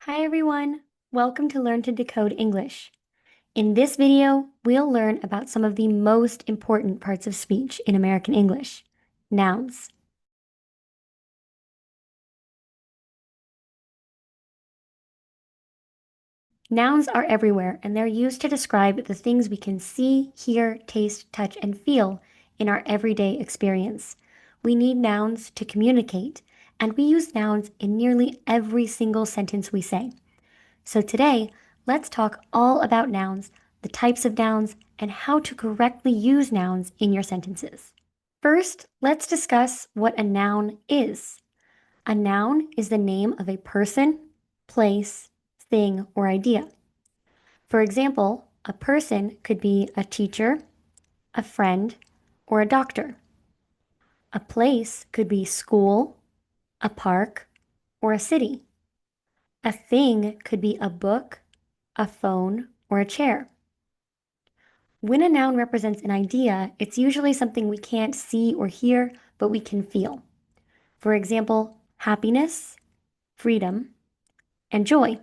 Hi everyone! Welcome to Learn to Decode English. In this video, we'll learn about some of the most important parts of speech in American English, nouns. Nouns are everywhere and they're used to describe the things we can see, hear, taste, touch, and feel in our everyday experience. We need nouns to communicate, and we use nouns in nearly every single sentence we say. So today, let's talk all about nouns, the types of nouns, and how to correctly use nouns in your sentences. First, let's discuss what a noun is. A noun is the name of a person, place, thing, or idea. For example, a person could be a teacher, a friend, or a doctor. A place could be school, a park, or a city. A thing could be a book, a phone, or a chair. When a noun represents an idea, it's usually something we can't see or hear, but we can feel. For example, happiness, freedom, and joy.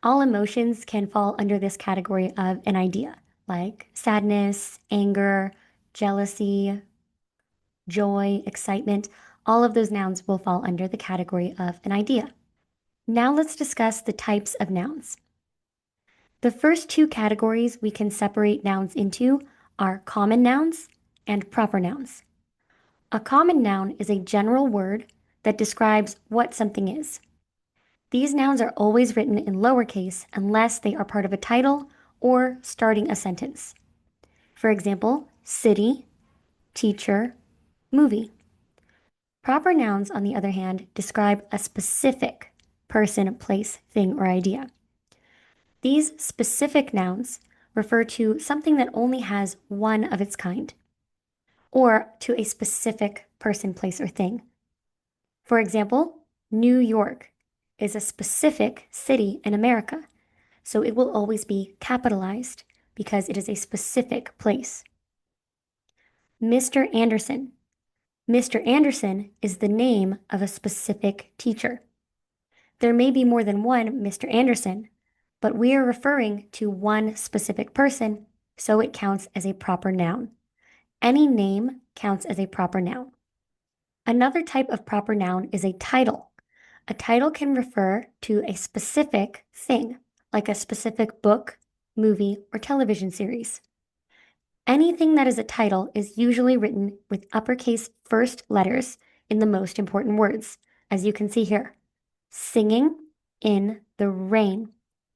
All emotions can fall under this category of an idea, like sadness, anger, jealousy, joy, excitement. All of those nouns will fall under the category of an idea. Now let's discuss the types of nouns. The first two categories we can separate nouns into are common nouns and proper nouns. A common noun is a general word that describes what something is. These nouns are always written in lowercase unless they are part of a title or starting a sentence. For example, city, teacher, movie. Proper nouns, on the other hand, describe a specific person, place, thing, or idea. These specific nouns refer to something that only has one of its kind, or to a specific person, place, or thing. For example, New York is a specific city in America, so it will always be capitalized because it is a specific place. Mr. Anderson. Mr. Anderson is the name of a specific teacher. There may be more than one Mr. Anderson, but we are referring to one specific person, so it counts as a proper noun. Any name counts as a proper noun. Another type of proper noun is a title. A title can refer to a specific thing, like a specific book, movie, or television series. Anything that is a title is usually written with uppercase first letters in the most important words, as you can see here. Singing in the rain.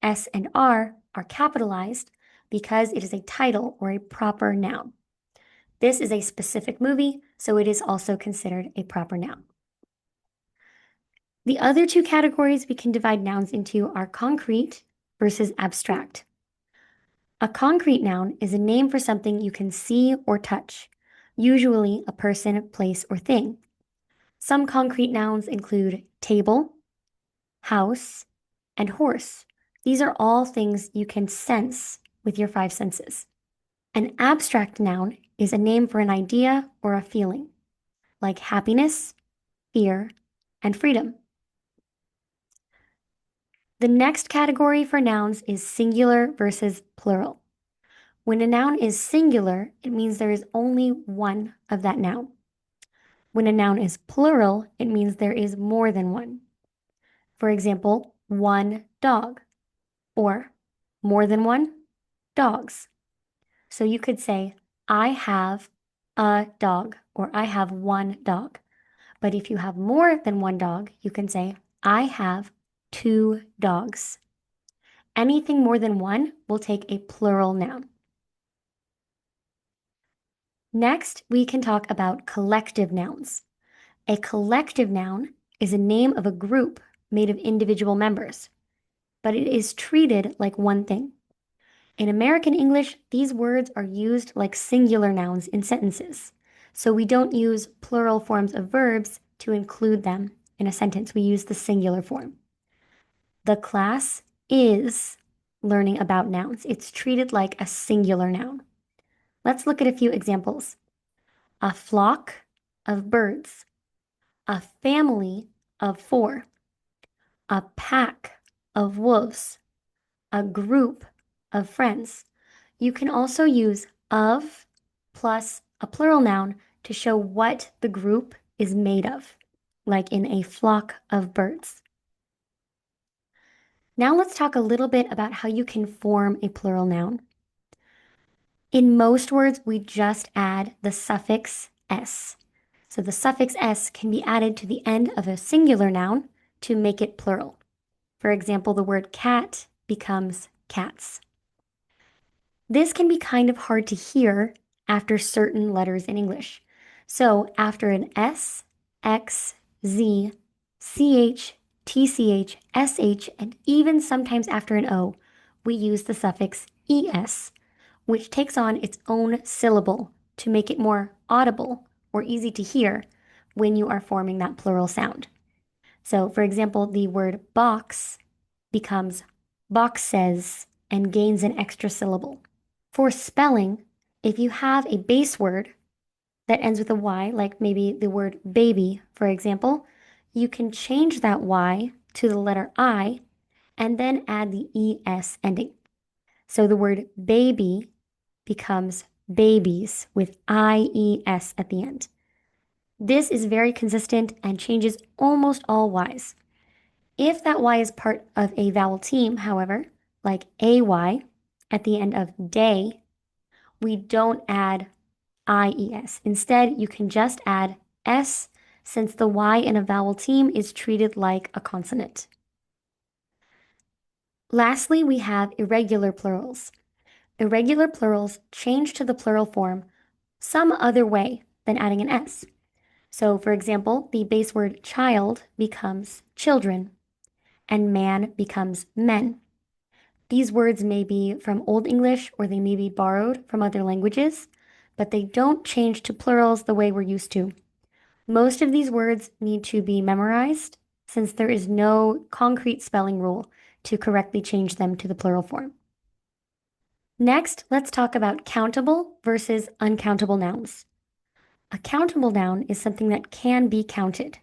S and R are capitalized because it is a title or a proper noun. This is a specific movie, so it is also considered a proper noun. The other two categories we can divide nouns into are concrete versus abstract. A concrete noun is a name for something you can see or touch, usually a person, place, or thing. Some concrete nouns include table, house, and horse. These are all things you can sense with your five senses. An abstract noun is a name for an idea or a feeling, like happiness, fear, and freedom. The next category for nouns is singular versus plural. When a noun is singular, it means there is only one of that noun. When a noun is plural, it means there is more than one. For example, one dog, or more than one dogs. So you could say, I have a dog, or I have one dog. But if you have more than one dog, you can say, I have two dogs. Anything more than one will take a plural noun. Next, we can talk about collective nouns. A collective noun is a name of a group made of individual members, but it is treated like one thing. In American English, these words are used like singular nouns in sentences, so we don't use plural forms of verbs to include them in a sentence. We use the singular form. The class is learning about nouns. It's treated like a singular noun. Let's look at a few examples. A flock of birds, a family of four, a pack of wolves, a group of friends. You can also use of plus a plural noun to show what the group is made of, like in a flock of birds. Now let's talk a little bit about how you can form a plural noun. In most words, we just add the suffix s. So the suffix s can be added to the end of a singular noun to make it plural. For example, the word cat becomes cats. This can be kind of hard to hear after certain letters in English. So after an S, X, Z, CH, TCH, SH, and even sometimes after an O, we use the suffix ES, which takes on its own syllable to make it more audible or easy to hear when you are forming that plural sound. So, for example, the word box becomes boxes and gains an extra syllable. For spelling, if you have a base word that ends with a Y, like maybe the word baby, for example, you can change that Y to the letter I and then add the ES ending. So the word baby becomes babies with IES at the end. This is very consistent and changes almost all Ys. If that Y is part of a vowel team, however, like AY at the end of day, we don't add IES. Instead, you can just add S since the Y in a vowel team is treated like a consonant. Lastly, we have irregular plurals. Irregular plurals change to the plural form some other way than adding an S. So, for example, the base word child becomes children and man becomes men. These words may be from Old English or they may be borrowed from other languages, but they don't change to plurals the way we're used to. Most of these words need to be memorized since there is no concrete spelling rule to correctly change them to the plural form. Next, let's talk about countable versus uncountable nouns. A countable noun is something that can be counted,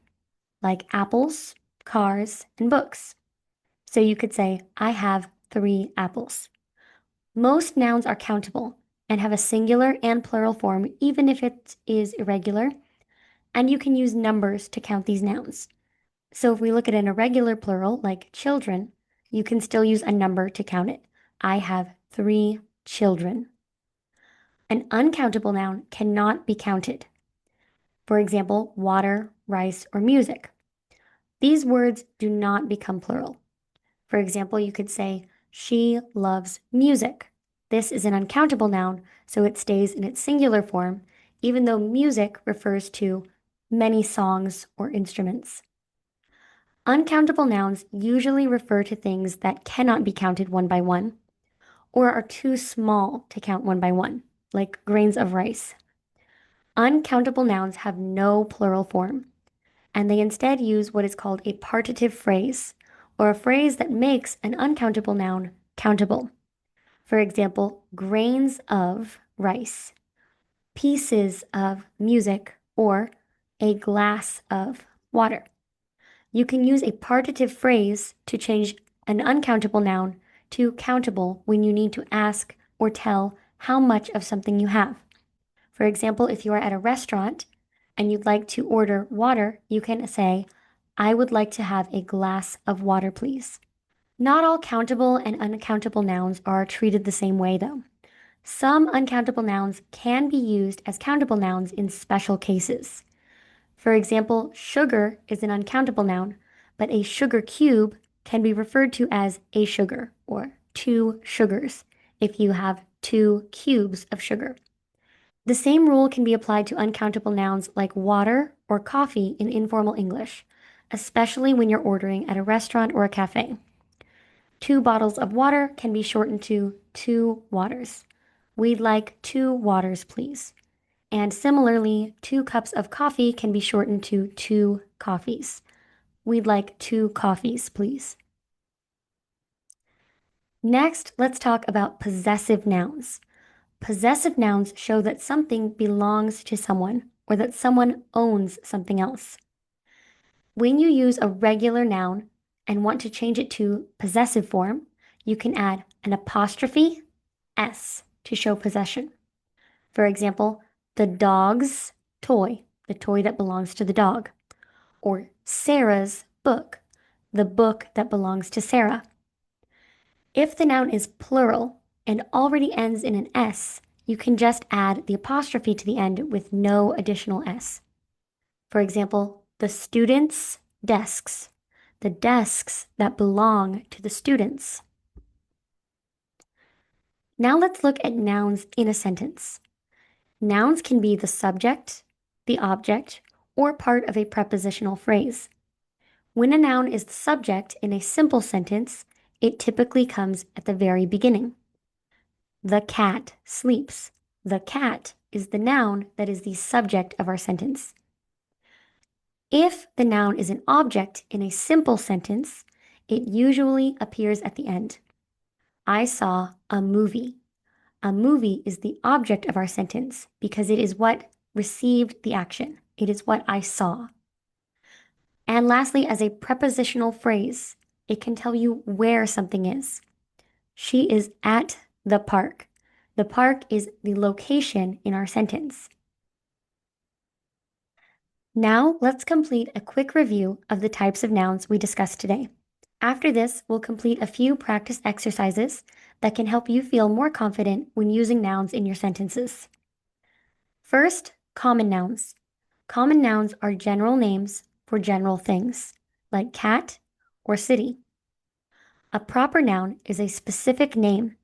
like apples, cars, and books. So you could say, I have 3 apples. Most nouns are countable and have a singular and plural form, even if it is irregular, and you can use numbers to count these nouns. So if we look at an irregular plural, like children, you can still use a number to count it. I have 3 children. An uncountable noun cannot be counted. For example, water, rice, or music. These words do not become plural. For example, you could say, she loves music. This is an uncountable noun, so it stays in its singular form, even though music refers to many songs or instruments. Uncountable nouns usually refer to things that cannot be counted one by one, or are too small to count one by one, like grains of rice. Uncountable nouns have no plural form, and they instead use what is called a partitive phrase, or a phrase that makes an uncountable noun countable. For example, grains of rice, pieces of music, or a glass of water. You can use a partitive phrase to change an uncountable noun to countable when you need to ask or tell how much of something you have. For example, if you are at a restaurant and you'd like to order water, you can say, I would like to have a glass of water, please. Not all countable and uncountable nouns are treated the same way, though. Some uncountable nouns can be used as countable nouns in special cases. For example, sugar is an uncountable noun, but a sugar cube can be referred to as a sugar or 2 sugars if you have 2 cubes of sugar. The same rule can be applied to uncountable nouns like water or coffee in informal English, especially when you're ordering at a restaurant or a cafe. 2 bottles of water can be shortened to 2 waters. We'd like 2 waters, please. And similarly, 2 cups of coffee can be shortened to 2 coffees. We'd like 2 coffees, please. Next, let's talk about possessive nouns. Possessive nouns show that something belongs to someone or that someone owns something else. When you use a regular noun, and want to change it to possessive form, you can add an apostrophe S to show possession. For example, the dog's toy, the toy that belongs to the dog, or Sarah's book, the book that belongs to Sarah. If the noun is plural and already ends in an S, you can just add the apostrophe to the end with no additional S. For example, the students' desks, the desks that belong to the students. Now let's look at nouns in a sentence. Nouns can be the subject, the object, or part of a prepositional phrase. When a noun is the subject in a simple sentence, it typically comes at the very beginning. The cat sleeps. The cat is the noun that is the subject of our sentence. If the noun is an object in a simple sentence, it usually appears at the end. I saw a movie. A movie is the object of our sentence because it is what received the action. It is what I saw. And lastly, as a prepositional phrase, it can tell you where something is. She is at the park. The park is the location in our sentence. Now, let's complete a quick review of the types of nouns we discussed today. After this, we'll complete a few practice exercises that can help you feel more confident when using nouns in your sentences. First, common nouns. Common nouns are general names for general things, like cat or city. A proper noun is a specific name,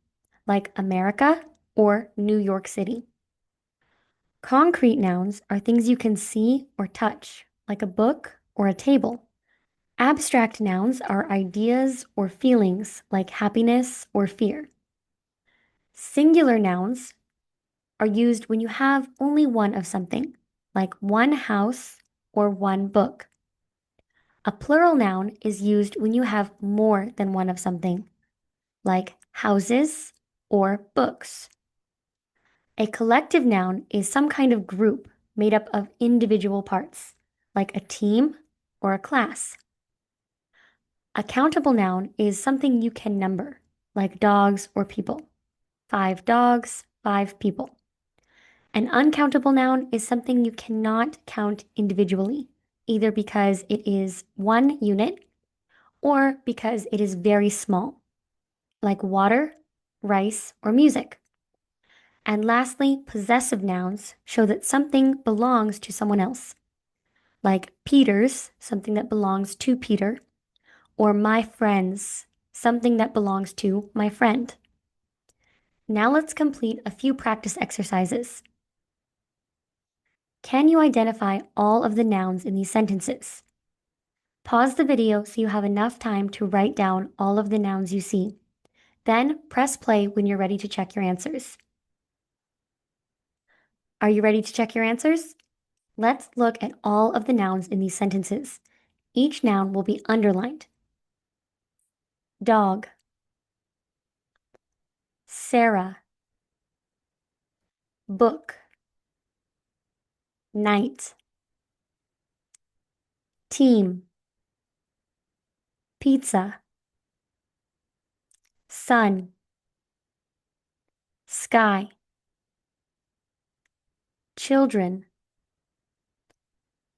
like America or New York City. Concrete nouns are things you can see or touch, like a book or a table. Abstract nouns are ideas or feelings, like happiness or fear. Singular nouns are used when you have only one of something, like one house or one book. A plural noun is used when you have more than one of something, like houses or books. A collective noun is some kind of group made up of individual parts, like a team or a class. A countable noun is something you can number, like dogs or people. 5 dogs, 5 people. An uncountable noun is something you cannot count individually, either because it is one unit or because it is very small, like water, rice, or music. And lastly, possessive nouns show that something belongs to someone else, like Peter's, something that belongs to Peter, or my friend's, something that belongs to my friend. Now let's complete a few practice exercises. Can you identify all of the nouns in these sentences? Pause the video so you have enough time to write down all of the nouns you see. Then press play when you're ready to check your answers. Are you ready to check your answers? Let's look at all of the nouns in these sentences. Each noun will be underlined. Dog, Sarah, book, night, team, pizza, sun, sky, children,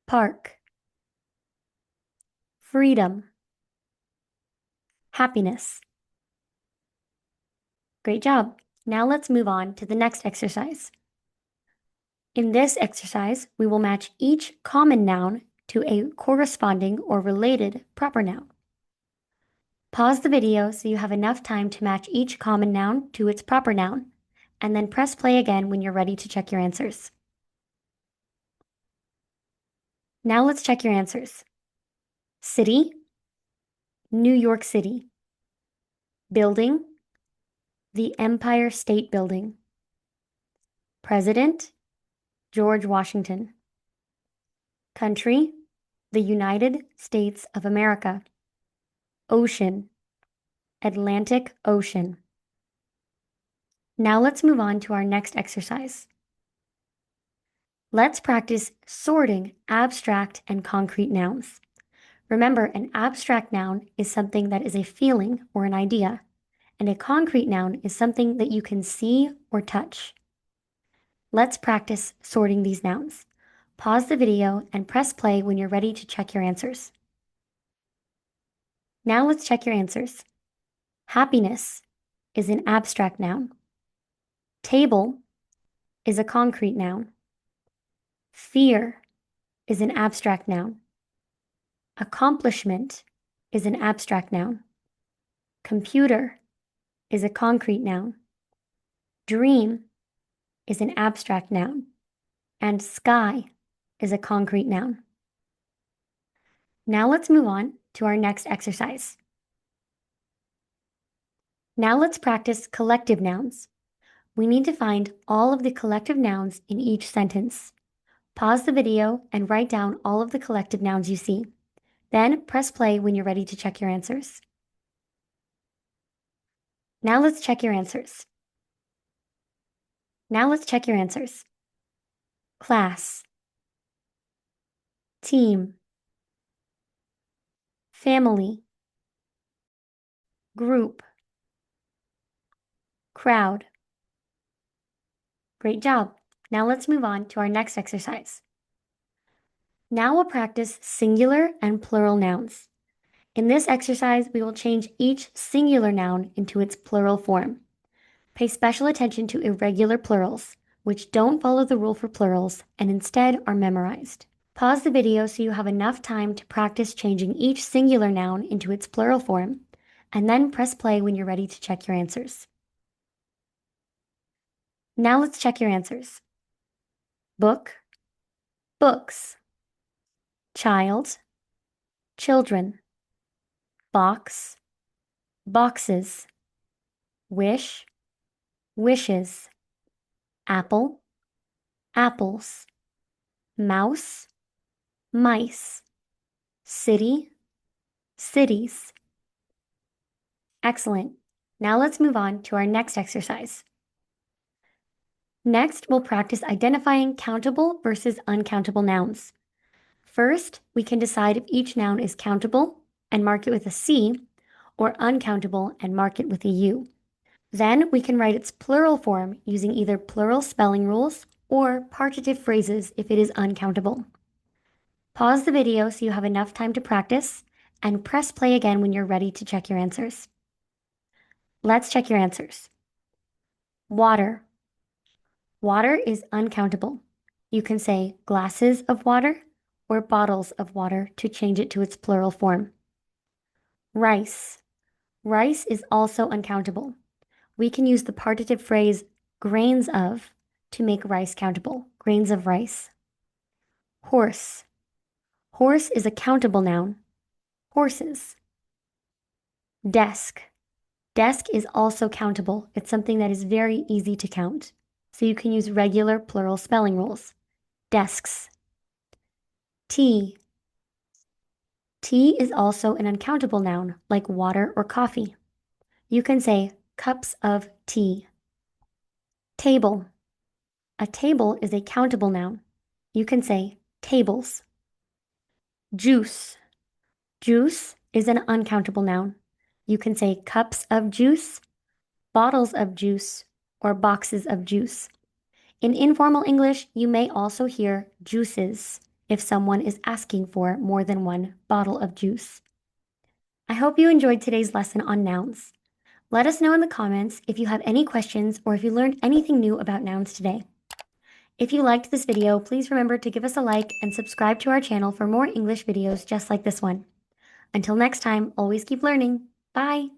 park, freedom, happiness. Great job. Now let's move on to the next exercise. In this exercise, we will match each common noun to a corresponding or related proper noun. Pause the video so you have enough time to match each common noun to its proper noun, and then press play again when you're ready to check your answers. Now let's check your answers. City, New York City. Building, the Empire State Building. President, George Washington. Country, the United States of America. Ocean, Atlantic Ocean. Now let's move on to our next exercise. Let's practice sorting abstract and concrete nouns. Remember, an abstract noun is something that is a feeling or an idea, and a concrete noun is something that you can see or touch. Let's practice sorting these nouns. Pause the video and press play when you're ready to check your answers. Now let's check your answers. Happiness is an abstract noun. Table is a concrete noun. Fear is an abstract noun. Accomplishment is an abstract noun. Computer is a concrete noun. Dream is an abstract noun. And sky is a concrete noun. Now let's move on to our next exercise. Now let's practice collective nouns. We need to find all of the collective nouns in each sentence. Pause the video and write down all of the collective nouns you see. Then press play when you're ready to check your answers. Now let's check your answers. Class, team, family, group, crowd. Great job. Now let's move on to our next exercise. Now we'll practice singular and plural nouns. In this exercise, we will change each singular noun into its plural form. Pay special attention to irregular plurals, which don't follow the rule for plurals and instead are memorized. Pause the video so you have enough time to practice changing each singular noun into its plural form, and then press play when you're ready to check your answers. Now let's check your answers. Book, books. Child, children. Box, boxes. Wish, wishes. Apple, apples. Mouse, mice. City, cities. Excellent. Now let's move on to our next exercise. Next, we'll practice identifying countable versus uncountable nouns. First, we can decide if each noun is countable and mark it with a C, or uncountable and mark it with a U. Then we can write its plural form using either plural spelling rules or partitive phrases if it is uncountable. Pause the video so you have enough time to practice, and press play again when you're ready to check your answers. Let's check your answers. Water. Water is uncountable. You can say glasses of water or bottles of water to change it to its plural form. Rice. Rice is also uncountable. We can use the partitive phrase grains of to make rice countable, grains of rice. Horse. Horse is a countable noun, horses. Desk. Desk is also countable. It's something that is very easy to count. So you can use regular plural spelling rules. Desks. Tea. Tea is also an uncountable noun, like water or coffee. You can say cups of tea. Table. A table is a countable noun. You can say tables. Juice. Juice is an uncountable noun. You can say cups of juice, bottles of juice, or boxes of juice. In informal English, you may also hear juices if someone is asking for more than one bottle of juice. I hope you enjoyed today's lesson on nouns. Let us know in the comments if you have any questions or if you learned anything new about nouns today. If you liked this video, please remember to give us a like and subscribe to our channel for more English videos just like this one. Until next time, always keep learning. Bye!